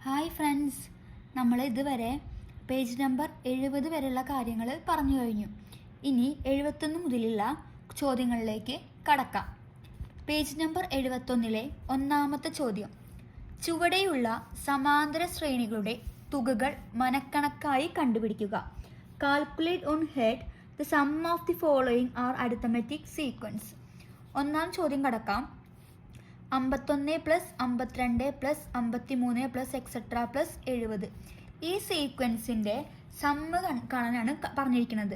Hi friends, നമ്മൾ ഇതുവരെ page number 70 വരെയുള്ള കാര്യങ്ങൾ പറഞ്ഞു കഴിഞ്ഞു. ഇനി 71 മുതലുള്ള ചോദ്യങ്ങളിലേക്ക് കടക്കാം. പേജ് നമ്പർ 71-ലെ ഒന്നാമത്തെ ചോദ്യം: ചുവടെയുള്ള സമാന്തര ശ്രേണികളുടെ തുകകൾ മനക്കണക്കായി കണ്ടുപിടിക്കുക. Calculate on head the sum of the following are arithmetic sequence. ഒന്നാം ചോദ്യം കടക്കാം. 51 + 52 + 53 + എക്സെട്ര + 70 ഈ സീക്വൻസിൻ്റെ സമ്മ് കാണാനാണ് പറഞ്ഞിരിക്കുന്നത്.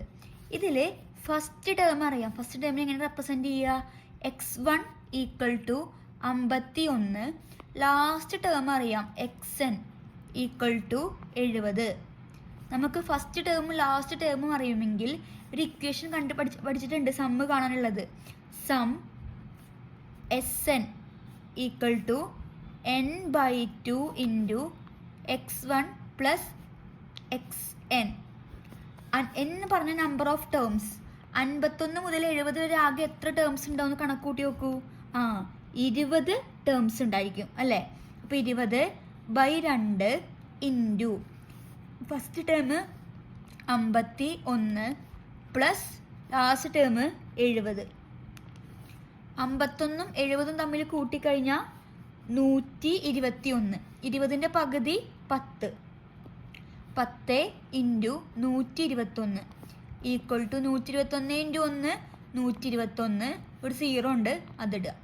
ഇതിൽ ഫസ്റ്റ് ടേം അറിയാം. ഫസ്റ്റ് ടേമിനെ എങ്ങനെ റെപ്രസെൻറ്റ് ചെയ്യുക? x1 = 51. ലാസ്റ്റ് ടേം അറിയാം, xn = 70. നമുക്ക് ഫസ്റ്റ് ടേമും ലാസ്റ്റ് ടേമും അറിയുമെങ്കിൽ ഒരു ഇക്വേഷൻ പഠിച്ചിട്ടുണ്ട് സമ്മ് കാണാനുള്ളത്. Sum Sn = n/2 × x1 + xn. എന്ന് പറഞ്ഞ നമ്പർ ഓഫ് ടേംസ്. 51 മുതൽ 70 വരെ ആകെ എത്ര ടേംസ് ഉണ്ടാവും കണക്ക് കൂട്ടി നോക്കൂ. 20 ടേംസ് ഉണ്ടായിരിക്കും അല്ലേ? അപ്പോൾ 20/2 into first term 51 plus last term 70. 51ഉം 70ഉം തമ്മിൽ കൂട്ടിക്കഴിഞ്ഞാൽ 121. 20ൻ്റെ പകുതി 10. 10 × 121 = 121 × 1 121. ഒരു 0 ഉണ്ട്, അതിടുക.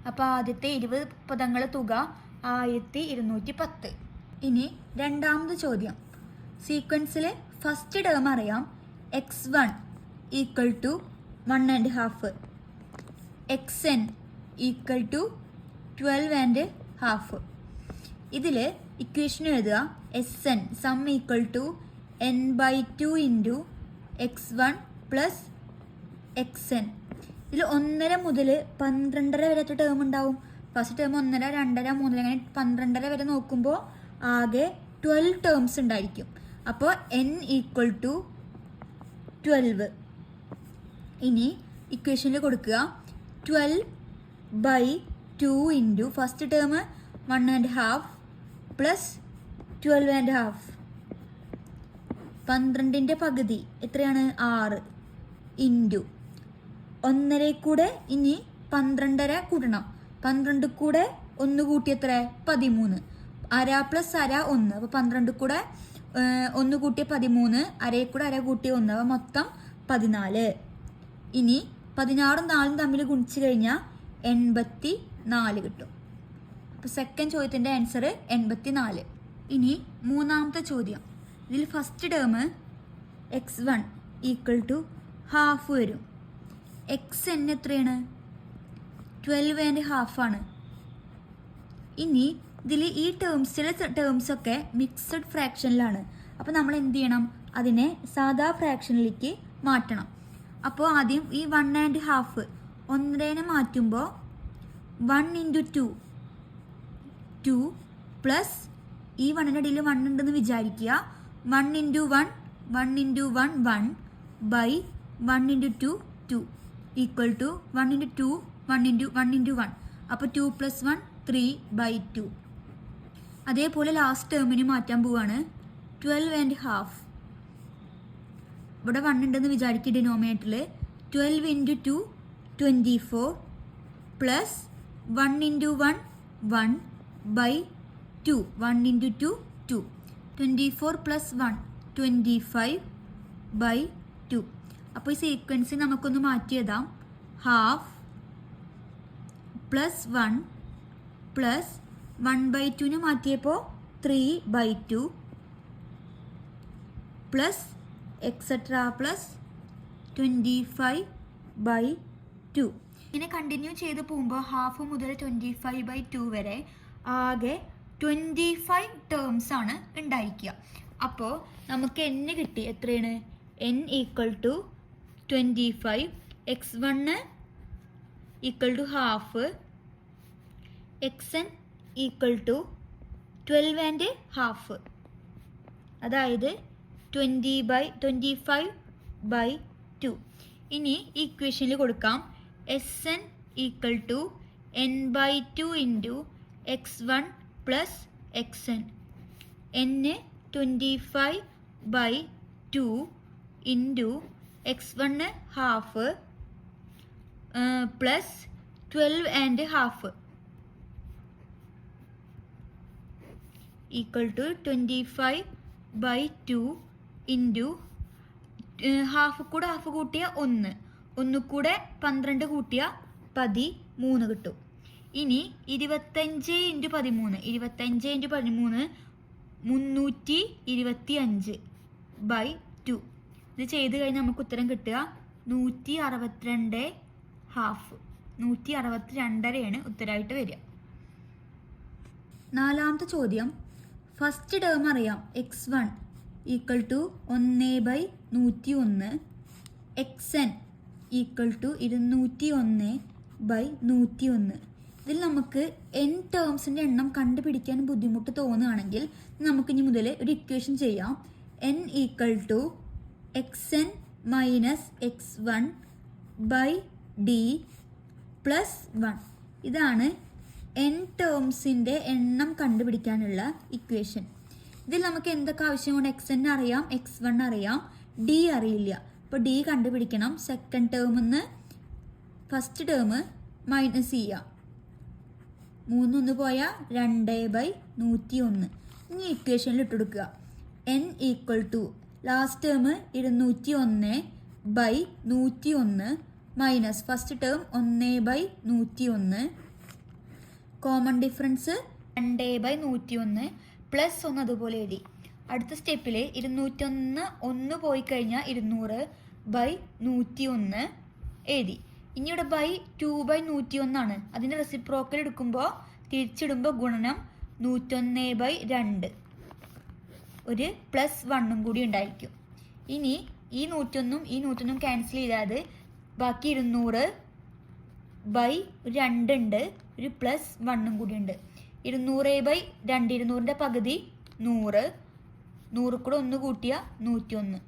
അപ്പോൾ ആദ്യത്തെ 20 പദങ്ങളെ തുക 1210. ഇനി രണ്ടാമത് ചോദ്യം. സീക്വൻസിലെ ഫസ്റ്റ് ടേം അറിയാം, x1 = 1.5, xn = 12.5. ഇതിൽ ഇക്വേഷൻ എഴുതുക. Sn sum = n/2 × x1 + xn. ഇതിൽ 1.5 മുതൽ 12.5 വരെ എത്ര ടേം ഉണ്ടാവും? ഫസ്റ്റ് ടേം 1.5, 2.5, 3, അങ്ങനെ 12.5 വരെ നോക്കുമ്പോൾ ആകെ 12 ടേംസ് ഉണ്ടായിരിക്കും. അപ്പോൾ n = 12. ഇനി ഇക്വേഷനിൽ കൊടുക്കുക. 12/2 × ഫസ്റ്റ് ടേം 1.5 പ്ലസ് 12.5. 12ൻ്റെ പകുതി എത്രയാണ്? 6 ഇൻറ്റു 1.5 കൂടെ ഇനി 12.5 കൂട്ടണം. 12 കൂടെ 1 കൂട്ടി എത്ര? 13. അര പ്ലസ് അര 1. അപ്പോൾ 12 കൂടെ 1 കൂട്ടിയ 13, അരയിൽ കൂടെ അര കൂട്ടിയ 1, അപ്പോൾ മൊത്തം 14. ഇനി 16ഉം 4ഉം തമ്മിൽ ഗുണിച്ച് കഴിഞ്ഞാൽ 84 കിട്ടും. അപ്പോൾ സെക്കൻഡ് ചോദ്യത്തിൻ്റെ ആൻസർ 84. ഇനി മൂന്നാമത്തെ ചോദ്യം. ഇതിൽ ഫസ്റ്റ് ടേം x1 = ½ വരും. xn എത്രയാണ്? 12.5 ആണ്. ഇനി ഇതിൽ ഈ ടേംസൊക്കെ മിക്സഡ് ഫ്രാക്ഷനിലാണ്. അപ്പോൾ നമ്മൾ എന്ത് ചെയ്യണം? അതിനെ സാധാ ഫ്രാക്ഷനിലേക്ക് മാറ്റണം. അപ്പോൾ ആദ്യം ഈ 1.5 1.5 മാറ്റുമ്പോൾ 1 × 2 2 പ്ലസ് ഈ 1ൻ്റെ ഇടയിൽ 1 ഉണ്ടെന്ന് വിചാരിക്കുക. 1 × 1 1 × 1 1 ബൈ 1 × 2 2 = 1 × 2 1 × 1 × 1. അപ്പോൾ 2 + 1 3/2. അതേപോലെ ലാസ്റ്റ് ടേമിന് മാറ്റാൻ പോവാണ്. 12.5 ഇവിടെ 1 ഉണ്ടെന്ന് വിചാരിക്കുക ഡിനോമിനേറ്ററിൽ. 12 × 2 24 പ്ലസ് 1 × 1 1 ബൈ 2 1 × 2 2. 24 + 1 25/2. അപ്പോൾ ഈ സീക്വൻസ് നമുക്കൊന്ന് മാറ്റി എഴുതാം. ½ plus 1 plus 1/2 മാറ്റിയപ്പോൾ 3/2 plus etcetera plus 25/2. ഇങ്ങനെ കണ്ടിന്യൂ ചെയ്ത് പോകുമ്പോൾ 1/2 മുതൽ 25/2 വരെ ആകെ 25 ടേംസ് ആണ് ഉണ്ടായിരിക്കുക. അപ്പോൾ നമുക്ക് n കിട്ടി. എത്രയാണ്? n = 25. x1 = ½, xn = 12.5. അതായത് 25/2. ഇനി ഇക്വേഷനിൽ കൊടുക്കാം. Sn = n/2 × x1 + xn. n 25/2 into x1 half plus 12 and half equal to 25/2 into half കൂടെ ഹാഫ് കൂട്ടിയ 1 കൂടെ 12 കൂട്ടിയ 13 കിട്ടും. ഇനി 25 × 13 325/2 ഇത് ചെയ്ത് കഴിഞ്ഞാൽ നമുക്ക് ഉത്തരം കിട്ടുക 162.5 ഉത്തരമായിട്ട് വരിക. നാലാമത്തെ ചോദ്യം, ഫസ്റ്റ് ടേം അറിയാം x1 equal to 1/101, xn equal to 201/101. ഇതിൽ നമുക്ക് n ടേംസിൻ്റെ എണ്ണം കണ്ടുപിടിക്കാൻ ബുദ്ധിമുട്ട് തോന്നുകയാണെങ്കിൽ നമുക്കിനി മുതൽ ഒരു ഇക്വേഷൻ ചെയ്യാം. n equal to xn minus x1/d plus 1. ഇതാണ് n ടേംസിൻ്റെ എണ്ണം കണ്ടുപിടിക്കാനുള്ള ഇക്വേഷൻ. ഇതിൽ നമുക്ക് എന്തൊക്കെ ആവശ്യമുണ്ട്? xn അറിയാം, x1 അറിയാം, d അറിയില്ല. അപ്പോൾ d കണ്ടുപിടിക്കണം. സെക്കൻഡ് ടേമിൽ നിന്ന് ഫസ്റ്റ് ടേം മൈനസ് ചെയ്യാം. 3 പോയാൽ 2/101. ഇനി ഇക്വേഷനിൽ ഇട്ടുകൊടുക്കുക. n equal to last term 201/101 minus first term 1/101, common difference 2/101 plus 1 അതുപോലെ എഴുതി. അടുത്ത സ്റ്റെപ്പിൽ 201 പോയി കഴിഞ്ഞാൽ 200/101 എഴുതി. ഇനി ഇവിടെ 2/101 അതിൻ്റെ റെസിപ്രോക്കൽ എടുക്കുമ്പോൾ തിരിച്ചിടുമ്പോൾ ഗുണനം 101/2 ഒരു പ്ലസ് 1 കൂടി ഉണ്ടായിരിക്കും. ഇനി ഈ 101 ക്യാൻസൽ ചെയ്താൽ ബാക്കി 200/2 ഉണ്ട്, ഒരു പ്ലസ് 1 കൂടി ഉണ്ട്. 200/2, 200ൻ്റെ പകുതി 100, 100 കൂടെ 1 കൂട്ടിയ 101.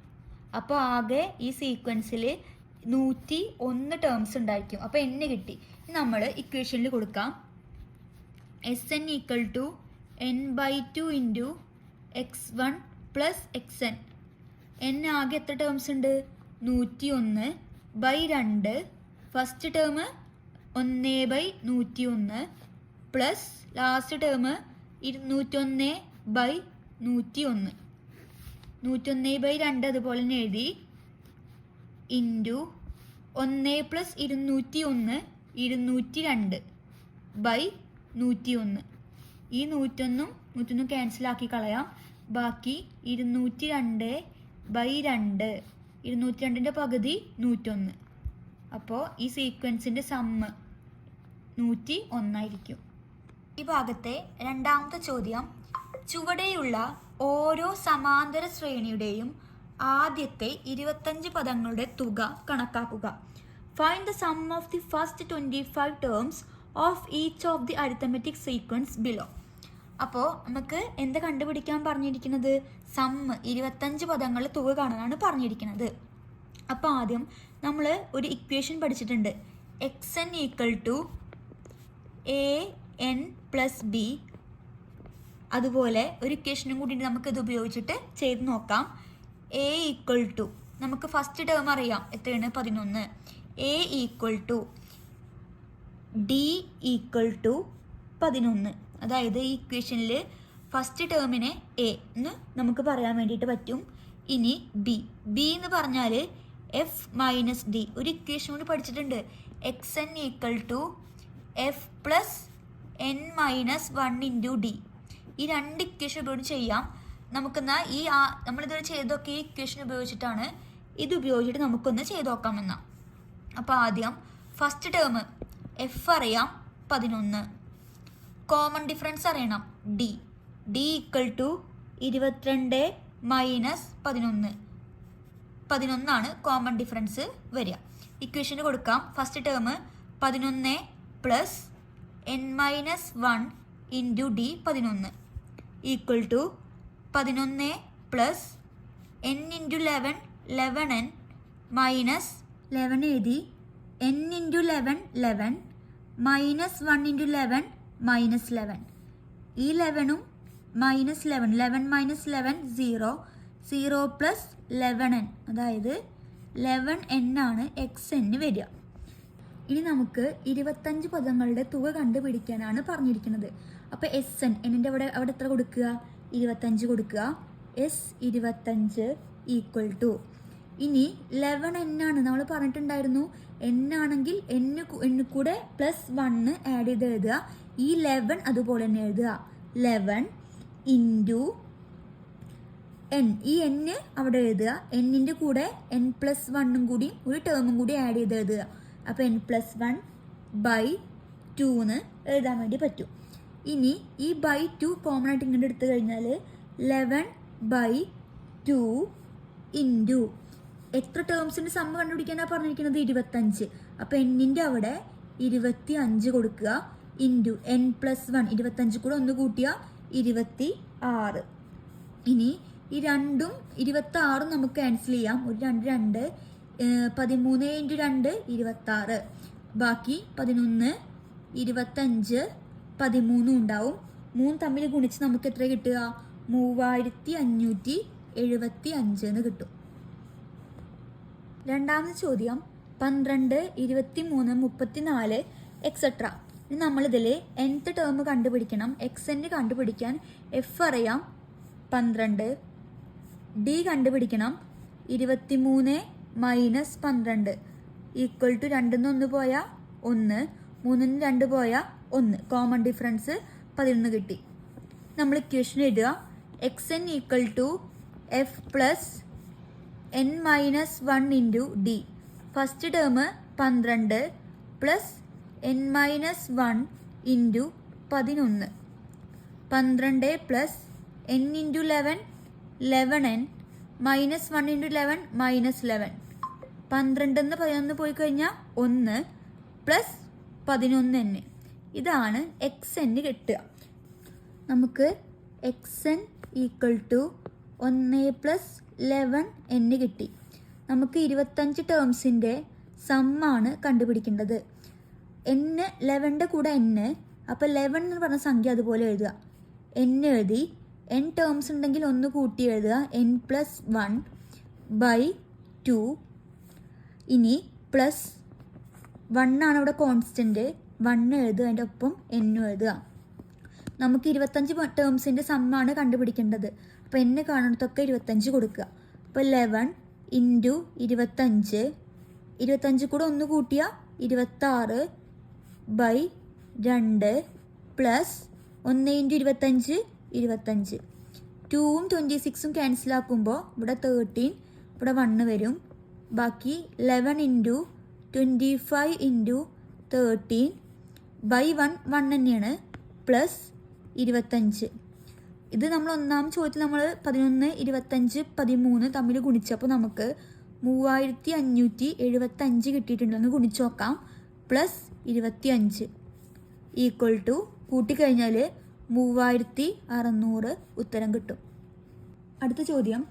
അപ്പോൾ ആകെ ഈ സീക്വൻസിൽ 101 ടേംസ് ഉണ്ടായിരിക്കും. അപ്പോൾ n കിട്ടി. നമ്മൾ ഇക്വേഷനിൽ കൊടുക്കാം. Sn equal to n/2 into x1 plus xn. n ആകെ എത്ര ടേംസ് ഉണ്ട്? 101/2. First term 1/101 plus last term 201/101. 101/2 അതുപോലെ തന്നെ എഴുതി. ഇൻറ്റു 1 + 201 202/101. ഈ 101 ക്യാൻസലാക്കി കളയാം. ബാക്കി 202/2, 202ൻ്റെ പകുതി 101. അപ്പോൾ ഈ സീക്വൻസിൻ്റെ സമ്മ് 101 ആയിരിക്കും. ഈ ഭാഗത്തെ രണ്ടാമത്തെ ചോദ്യം, ചുവടെയുള്ള ഓരോ സമാന്തര ശ്രേണിയുടെയും ആദ്യത്തെ 25 പദങ്ങളുടെ തുക കണക്കാക്കുക. Find the sum of the first 25 terms of each of the arithmetic sequence below. അപ്പോൾ നമുക്ക് എന്ത് കണ്ടുപിടിക്കാൻ പറഞ്ഞിരിക്കുന്നത്? സമ്മ് 25 പദങ്ങളുടെ തുക കാണാനാണ് പറഞ്ഞിരിക്കുന്നത്. അപ്പോൾ ആദ്യം നമ്മൾ ഒരു ഇക്വേഷൻ പഠിച്ചിട്ടുണ്ട്. xn equal to an plus b. അതുപോലെ ഒരു ഇക്വേഷനും കൂടി നമുക്കിത് ഉപയോഗിച്ചിട്ട് ചെയ്ത് നോക്കാം. a ഈക്വൽ ടു നമുക്ക് ഫസ്റ്റ് ടേം അറിയാം എത്രയാണ്? 11. a equal to d equal to 11. അതായത് ഈ ഇക്വേഷനിൽ ഫസ്റ്റ് ടേമിനെ a എന്ന് നമുക്ക് പറയാൻ വേണ്ടിയിട്ട് പറ്റും. ഇനി b എന്ന് പറഞ്ഞാൽ f മൈനസ് d. ഒരു ഇക്വേഷൻ കൂടി പഠിച്ചിട്ടുണ്ട്. xn equal to f plus n minus 1 into d. ഈ രണ്ട് ഇക്വേഷൻ ഉപയോഗിച്ച് ചെയ്യാം. നമുക്കെന്നാൽ നമ്മളിതുവരെ ചെയ്തൊക്കെ ഈ ഇക്വേഷൻ ഉപയോഗിച്ചിട്ടാണ്. ഇത് ഉപയോഗിച്ചിട്ട് നമുക്കൊന്ന് ചെയ്ത് നോക്കാമെന്നാ. അപ്പോൾ ആദ്യം ഫസ്റ്റ് ടേം എഫ് അറിയാം 11, കോമൺ ഡിഫറൻസ് അറിയണം D. D equal to 22 minus 11 common difference വരിക. ഇക്വേഷന് കൊടുക്കാം. First term 11 plus n minus 1 into D 11 equal to 11 plus n into 11 11n minus 11 എഴുതി. n into 11 11 minus 1 into 11 minus 11. ഈ 11ഉം minus 11, 11 minus 11 0, 0 plus 11n, അതായത് 11n ആണ് xn വരിക. ഇനി നമുക്ക് 25 പദങ്ങളുടെ തുക കണ്ടുപിടിക്കാനാണ് പറഞ്ഞിരിക്കുന്നത്. അപ്പോൾ എസ് എൻ എന്നിൻ്റെ അവിടെ എത്ര കൊടുക്കുക? 25 കൊടുക്കുക. എസ് 25 ഈക്വൽ ടു, ഇനി 11n ആണ് നമ്മൾ പറഞ്ഞിട്ടുണ്ടായിരുന്നു. n ആണെങ്കിൽ n കൂടെ പ്ലസ് 1 ആഡ് ചെയ്ത് എഴുതുക. ഈ 11 അതുപോലെ തന്നെ എഴുതുക. 11 ഇൻറ്റു n, ഈ n അവിടെ എഴുതുക. എന്നിൻ്റെ കൂടെ n പ്ലസ് 1 കൂടി ഒരു ടേമും കൂടി ആഡ് ചെയ്ത് എഴുതുക. അപ്പോൾ n പ്ലസ് 1 ബൈ 2 എന്ന് എഴുതാൻ വേണ്ടി പറ്റും. ഇനി ഈ ബൈ 2 കോമൺ ആയിട്ട് ഇങ്ങോട്ട് എടുത്തു കഴിഞ്ഞാൽ 11 ബൈ 2 ഇൻറ്റു എത്ര ടേംസിൻ്റെ സമ്മ കണ്ടുപിടിക്കാനാണ് പറഞ്ഞിരിക്കുന്നത്? 25. അപ്പോൾ എന്നിൻ്റെ അവിടെ 25 കൊടുക്കുക. ഇൻറ്റു n പ്ലസ് 1, 25 കൂടെ ഒന്ന് കൂട്ടിയ 26. ഇനി ഈ 2ഉം 26ഉം നമുക്ക് ക്യാൻസൽ ചെയ്യാം. ഒരു 2 13 ഇൻറ്റു 2 26, ബാക്കി 11 25 13 ഉണ്ടാവും. 3 തമ്മിൽ ഗുണിച്ച് നമുക്ക് എത്ര കിട്ടുക? 3575 എന്ന് കിട്ടും. രണ്ടാമത്തെ ചോദ്യം 12, 23, 34 എക്സെട്ര. ഇനി നമ്മളിതിൽ nth ടേം കണ്ടുപിടിക്കണം. xn കണ്ടുപിടിക്കാൻ f അറിയാം 12, d കണ്ടുപിടിക്കണം 23 മൈനസ് 12 ഈക്വൽ ടു 2 1 പോയാൽ 1, 3 2 പോയാൽ 1, കോമൺ ഡിഫറൻസ് 11 കിട്ടി. നമ്മൾ ഇക്വേഷൻ എഴുതുക. xn equal to F plus n minus 1 into D. First term 12 plus n minus 1 into 11, 12 plus n into 11 11n minus 1 into 11 minus 11. 12 11 പോയി കഴിഞ്ഞാൽ 1 പ്ലസ് 11n. ഇതാണ് xn കിട്ടുക. നമുക്ക് xn equal to 1 plus 11n കിട്ടി. നമുക്ക് 25 ടേംസിൻ്റെ സമ്മാണ് കണ്ടുപിടിക്കേണ്ടത്. n 11ൻ്റെ കൂടെ n, അപ്പോൾ 11 എന്ന് പറഞ്ഞ സംഖ്യ അതുപോലെ എഴുതുക. n എഴുതി n ടേംസ് ഉണ്ടെങ്കിൽ ഒന്ന് കൂട്ടി എഴുതുക. n plus 1 by 2. ഇനി പ്ലസ് 1 ആണ് ഇവിടെ കോൺസ്റ്റൻറ്റ്, 1 എഴുതുക, അതിൻ്റെ ഒപ്പം n എഴുതുക. നമുക്ക് 25 ടേംസിൻ്റെ സമ്മാണ് കണ്ടുപിടിക്കേണ്ടത്. അപ്പോൾ n കാണുന്നിടത്തൊക്കെ 25 കൊടുക്കുക. അപ്പോൾ 11 ഇൻറ്റു 25, 25 കൂടെ ഒന്ന് കൂട്ടിയ 26 ബൈ 2 പ്ലസ് 1 ഇൻറ്റു 25 25. 2ഉം 26ഉം ക്യാൻസലാക്കുമ്പോൾ ഇവിടെ 13, ഇവിടെ 1 വരും. ബാക്കി 11 ഇൻറ്റു 25 ഇൻറ്റു 13 ബൈ 1 തന്നെയാണ്, പ്ലസ് 25. ഇത് നമ്മൾ ഒന്നാം ചോദ്യത്തിൽ നമ്മൾ 11, 25, 13 തമ്മിൽ ഗുണിച്ചപ്പോൾ നമുക്ക് 3575 കിട്ടിയിട്ടുണ്ടെന്ന് ഗുണിച്ച് നോക്കാം. പ്ലസ് 25 ഈക്വൽ ടു കൂട്ടിക്കഴിഞ്ഞാൽ 3600 ഉത്തരം കിട്ടും. അടുത്ത ചോദ്യം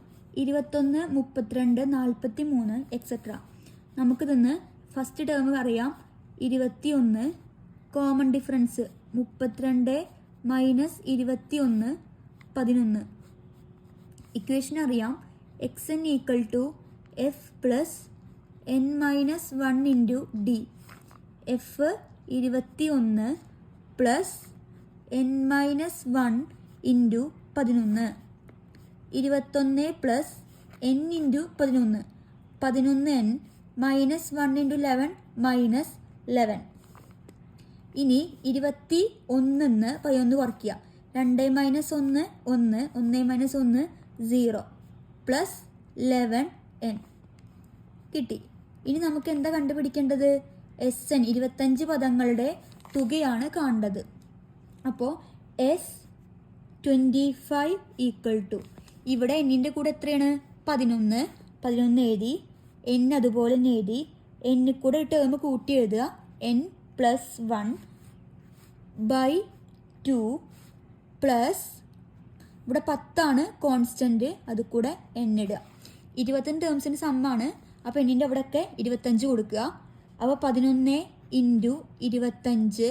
21, 32, 43 എക്സെട്ര. നമുക്കിതൊന്ന് ഫസ്റ്റ് ടേം അറിയാം 21, കോമൺ ഡിഫറൻസ് 32 മൈനസ് 21 11. ഇക്വേഷൻ അറിയാം xn equal to F plus n minus 1 into D. F 21 plus n minus 1 into 11, 21 plus n into 11, 11n minus 1 into 11 minus 11. ഇനി 21 11 കുറയ്ക്കുക. 2 minus 1 1, 1 minus 1 0, plus 11n കിട്ടി. ഇനി നമുക്ക് എന്താ കണ്ടുപിടിക്കേണ്ടത്? S N 25 പദങ്ങളുടെ തുകയാണ് കാണേണ്ടത്. അപ്പോൾ S25 ഈക്വൽ ടു, ഇവിടെ എന്നിൻ്റെ കൂടെ എത്രയാണ്? 11 എഴുതി, n അതുപോലെ തന്നെ എഴുതി, n കൂടെ ടേം കൂട്ടി എഴുതുക. n പ്ലസ് 1 ബൈ 2 പ്ലസ് ഇവിടെ 10 കോൺസ്റ്റൻറ്റ്, അത് കൂടെ n ഇടുക. 25 ടേംസിൻ്റെ സമ്മാണ്. അപ്പോൾ എന്നിൻ്റെ അവിടെയൊക്കെ 25 കൊടുക്കുക. അപ്പോൾ 11 ഇൻറ്റു 25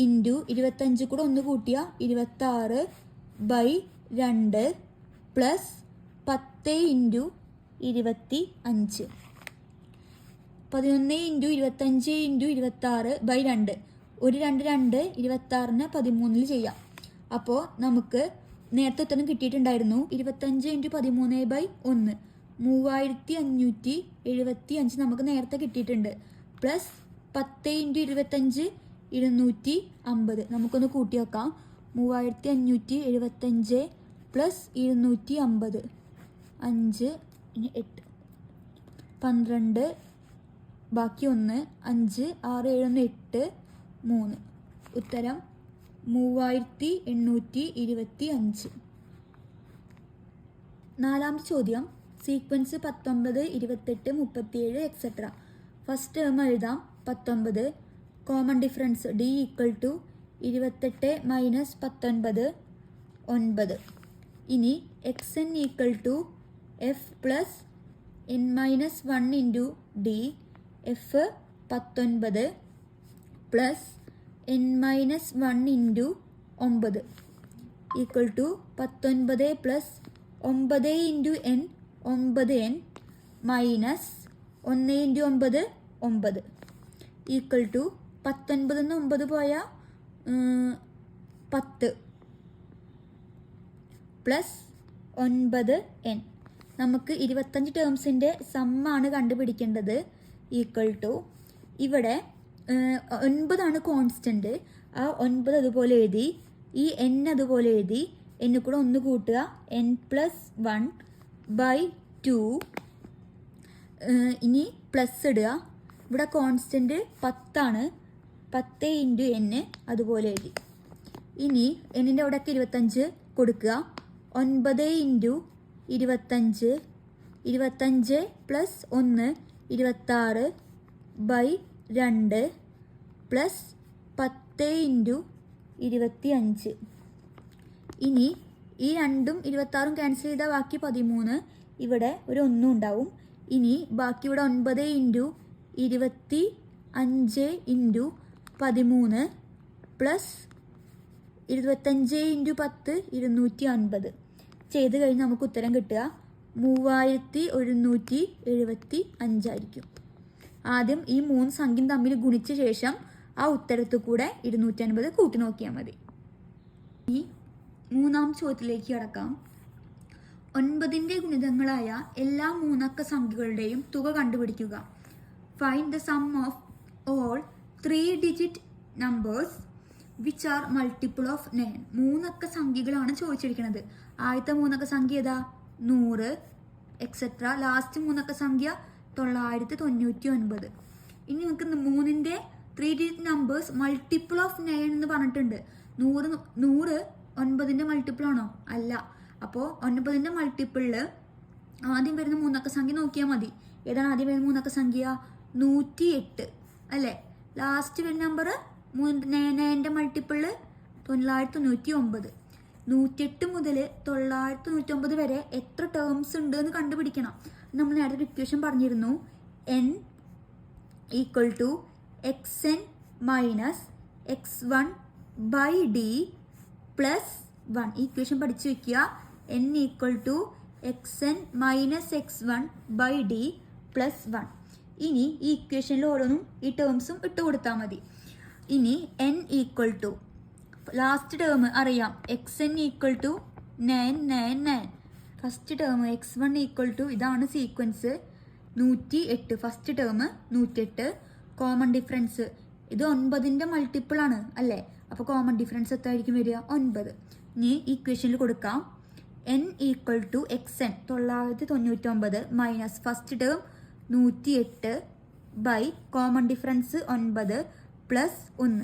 ഇൻറ്റു 25 കൂടെ ഒന്ന് കൂട്ടിയ 26 by 2 plus 10 into 25. 11 into 25 into 26 by 2. ഒരു 2 2 26നെ 13 ചെയ്യാം. അപ്പോൾ നമുക്ക് നേരത്തെ ഉത്തരം കിട്ടിയിട്ടുണ്ടായിരുന്നു 25 ഇൻറ്റു 13 ബൈ 1 3575 നമുക്ക് നേരത്തെ കിട്ടിയിട്ടുണ്ട്. Plus 10 into 25 250. നമുക്കൊന്ന് കൂട്ടി വെക്കാം. 3575 പ്ലസ് 250 5 8 12 ബാക്കി 1 5 6 7 8 3. ഉത്തരം 3825. നാലാമത്തെ ചോദ്യം. Sequence 19 28 37 etcetera. ഫസ്റ്റ് ടേം എഴുതാം 19. Common difference D equal to 28 minus 19 9. ഇനി X N equal to F plus N minus 1 into D. F 19 plus N minus 1 into 9 equal to 19 plus 9 into N 9n minus 1 into 9 9 equal to 19 9 പോയാൽ 10 plus 9n. നമുക്ക് 25 ടേംസിൻ്റെ സമ്മാണ് കണ്ടുപിടിക്കേണ്ടത്. Equal to ഇവിടെ 9 constant. ആ 9 അതുപോലെ എഴുതി, ഈ n അതുപോലെ എഴുതി, n കൂടെ 1 കൂട്ടുക n പ്ലസ് 1 ബൈ 2. ഇനി പ്ലസ് ഇടുക. ഇവിടെ കോൺസ്റ്റൻറ്റ് 10 10 ഇൻറ്റു n അതുപോലെ എഴുതി. ഇനി എന്നിൻ്റെ അവിടെയൊക്കെ 25 കൊടുക്കുക. 9 into 25 25 plus 1 26 by 2 plus 10 into 25. ഇനി ഈ 2ഉം 26ഉം ക്യാൻസൽ ചെയ്താൽ ബാക്കി 13. ഇവിടെ ഒരു 1 ഉണ്ടാവും. ഇനി ബാക്കി ഇവിടെ 9 ഇൻറ്റു 25 ഇൻറ്റു 13 പ്ലസ് 25 ഇൻറ്റു 10 250. ചെയ്ത് കഴിഞ്ഞ് നമുക്ക് ഉത്തരം കിട്ടുക 3175 ആയിരിക്കും. ആദ്യം ഈ 3 സംഖ്യയും തമ്മിൽ ഗുണിച്ച ശേഷം ആ ഉത്തരത്തിൽ കൂടെ 250 കൂട്ടി നോക്കിയാൽ മതി. ഈ മൂന്നാം ചോദ്യത്തിലേക്ക് കടക്കാം. 9ന്റെ ഗുണിതങ്ങളായ എല്ലാ 3 അക്ക സംഖ്യകളുടെയും തുക കണ്ടുപിടിക്കുക. Find the sum of all 3-digit numbers which are multiple of 9. 3 അക്ക സംഖ്യകളാണ് ചോദിച്ചിരിക്കുന്നത്. ആദ്യത്തെ 3 അക്ക സംഖ്യ ഏതാ? 100 എക്സെട്ര. ലാസ്റ്റ് 3 അക്ക സംഖ്യ 999. ഇനി നമുക്ക് 3ന്റെ 3-digit നമ്പേഴ്സ് മൾട്ടിപ്പിൾ ഓഫ് 9 എന്ന് പറഞ്ഞിട്ടുണ്ട്. 100 9ന്റെ മൾട്ടിപ്പിൾ ആണോ? അല്ല. അപ്പോൾ 9ന്റെ മൾട്ടിപ്പിളിൽ ആദ്യം വരുന്ന 3 അക്ക സംഖ്യ നോക്കിയാൽ മതി. ഏതാണ് ആദ്യം വരുന്ന 3 അക്ക സംഖ്യ? 108 അല്ലേ? ലാസ്റ്റ് വരുന്ന നമ്പർ 9ന്റെ മൾട്ടിപ്പിളിൽ 999. 108 മുതൽ 999 വരെ എത്ര ടേംസ് ഉണ്ട് എന്ന് കണ്ടുപിടിക്കണം. നമ്മൾ നേരത്തെ ഇക്വേഷൻ പറഞ്ഞിരുന്നു. n equal to xn minus x1 by D plus 1. ഈ ഇക്വേഷൻ പഠിച്ചു വെക്കുക. n equal to xn minus x1 by D plus 1. ഇനി ഈ ഇക്വേഷനിൽ ഓരോന്നും ഈ ടേംസും ഇട്ട് കൊടുത്താൽ മതി. ഇനി n equal to last term അറിയാം. xn equal to 999. First term x1 equal to ഇതാണ് sequence 108. First term 108. Common difference ഇത് 9ന്റെ മൾട്ടിപ്പിൾ ആണ് അല്ലേ? അപ്പോൾ കോമൺ ഡിഫറൻസ് എത്രയായിരിക്കും വരിക? 9. ഇനി ഇക്വേഷനിൽ കൊടുക്കാം. n equal to xn 999 minus first term 108 by common difference 9 plus 1.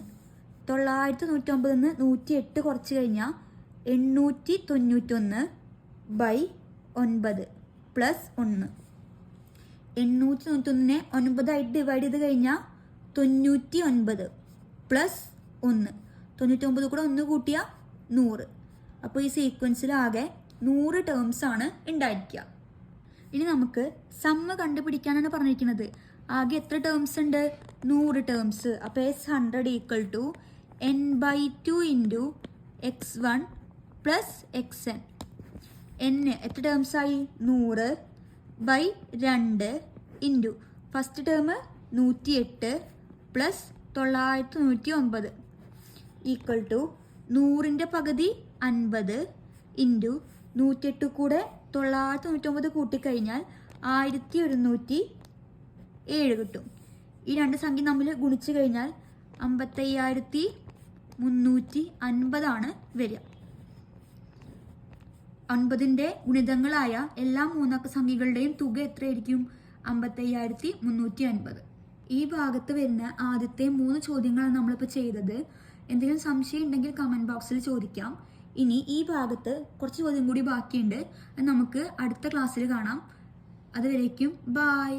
999 108 കുറച്ച് കഴിഞ്ഞാൽ 891 ബൈ 9 പ്ലസ് 1. 891 9 ആയിട്ട് ഡിവൈഡ് ചെയ്ത് കഴിഞ്ഞാൽ 99 പ്ലസ് 1. 99 കൂടെ 1 കൂട്ടിയാൽ 100. അപ്പോൾ ഈ സീക്വൻസിലാകെ 100 ടേംസ് ആണ് ഉണ്ടായിരിക്കുക. ഇനി നമുക്ക് സമ്മ് കണ്ടുപിടിക്കാനാണ് പറഞ്ഞിരിക്കുന്നത്. ആകെ എത്ര ടേംസ് ഉണ്ട്? 100 ടേംസ്. അപ്പോൾ S100 equal to n/2 into x1 plus x n. N എത്ര ടേംസായി? 100/2 into first term 108 plus 909 equal to 100ൻ്റെ പകുതി 50 ഇൻറ്റു 108 കൂടെ 999 കൂട്ടിക്കഴിഞ്ഞാൽ 1107 കിട്ടും. ഈ രണ്ട് സംഖ്യ തമ്മിൽ ഗുണിച്ച് കഴിഞ്ഞാൽ 55,350 വരിക. 9ൻ്റെ ഗുണിതങ്ങളായ എല്ലാ മൂന്നക്ക സംഖ്യകളുടെയും തുക എത്രയായിരിക്കും? 55,350. ഈ ഭാഗത്ത് വരുന്ന ആദ്യത്തെ 3 ചോദ്യങ്ങളാണ് നമ്മളിപ്പോൾ ചെയ്തത്. എന്തെങ്കിലും സംശയം ഉണ്ടെങ്കിൽ കമൻറ്റ് ബോക്സിൽ ചോദിക്കാം. ഇനി ഈ ഭാഗത്ത് കുറച്ച് ചോദ്യം കൂടി ബാക്കിയുണ്ട്. അത് നമുക്ക് അടുത്ത ക്ലാസ്സിൽ കാണാം. അതുവരേക്കും ബായ്.